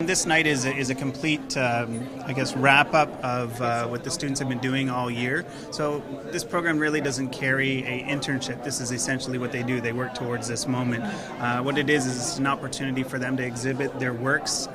This night is a complete, I guess, wrap-up of what the students have been doing all year. So this program really doesn't carry an internship. This is essentially what they do. They work towards this moment. What it is an opportunity for them to exhibit their works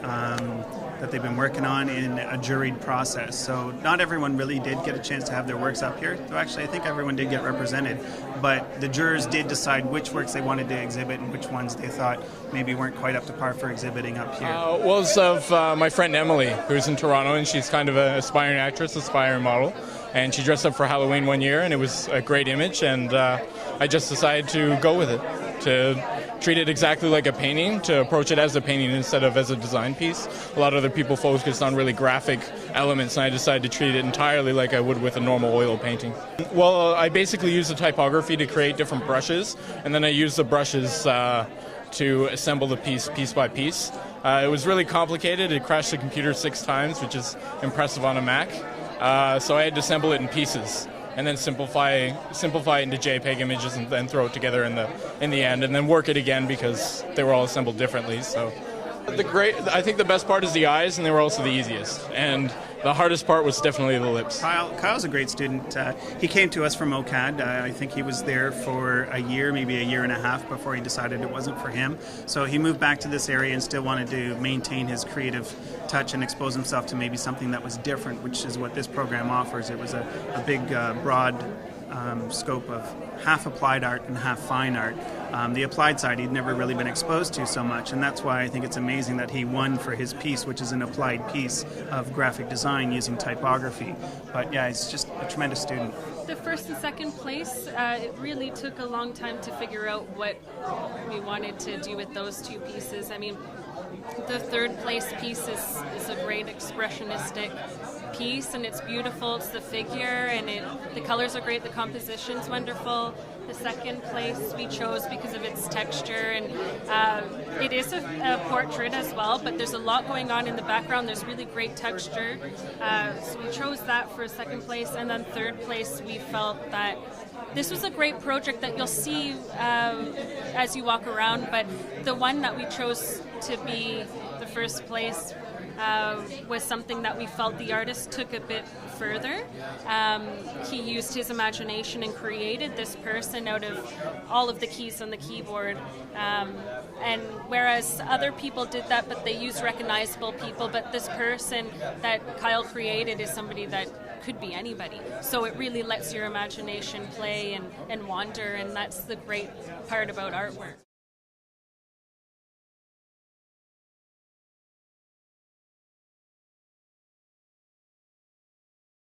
that they've been working on in a juried process. So not everyone really did get a chance to have their works up here. Though actually, I think everyone did get represented. But the jurors did decide which works they wanted to exhibit and which ones they thought maybe weren't quite up to par for exhibiting up here. Well, it's of my friend Emily, who's in Toronto, and she's kind of an aspiring actress, aspiring model. And she dressed up for Halloween one year, and it was a great image, and I just decided to go with it, to treat it exactly like a painting, to approach it as a painting instead of as a design piece. A lot of other people focused on really graphic elements, and I decided to treat it entirely like I would with a normal oil painting. Well, I basically use the typography to create different brushes, and then I use the brushes to assemble the piece by piece. It was really complicated. It crashed the computer 6 times, which is impressive on a Mac. So I had to assemble it in pieces and then simplify it into JPEG images and then throw it together in the end, and then work it again because they were all assembled differently. So I think the best part is the eyes, and they were also the easiest. And the hardest part was definitely the lips. Kyle's a great student. He came to us from OCAD. I think he was there for a year, maybe a year and a half before he decided it wasn't for him. So he moved back to this area and still wanted to maintain his creative touch and expose himself to maybe something that was different, which is what this program offers. It was a big, broad scope of half applied art and half fine art. The applied side he'd never really been exposed to so much, and that's why I think it's amazing that he won for his piece, which is an applied piece of graphic design using typography. But yeah, he's just a tremendous student. The first and second place, it really took a long time to figure out what we wanted to do with those two pieces. I mean, the third place piece is a great expressionistic piece, and it's beautiful. It's the figure, and the colors are great, the composition's wonderful. The second place we chose because of its texture, and it is a portrait as well, but there's a lot going on in the background. There's really great texture, so we chose that for second place. And then third place, we felt that this was a great project that you'll see as you walk around, but the one that we chose to be the first place was something that we felt the artist took a bit further. He used his imagination and created this person out of all of the keys on the keyboard. And whereas other people did that, but they used recognizable people, but this person that Kyle created is somebody that could be anybody. So it really lets your imagination play and wander, and that's the great part about artwork.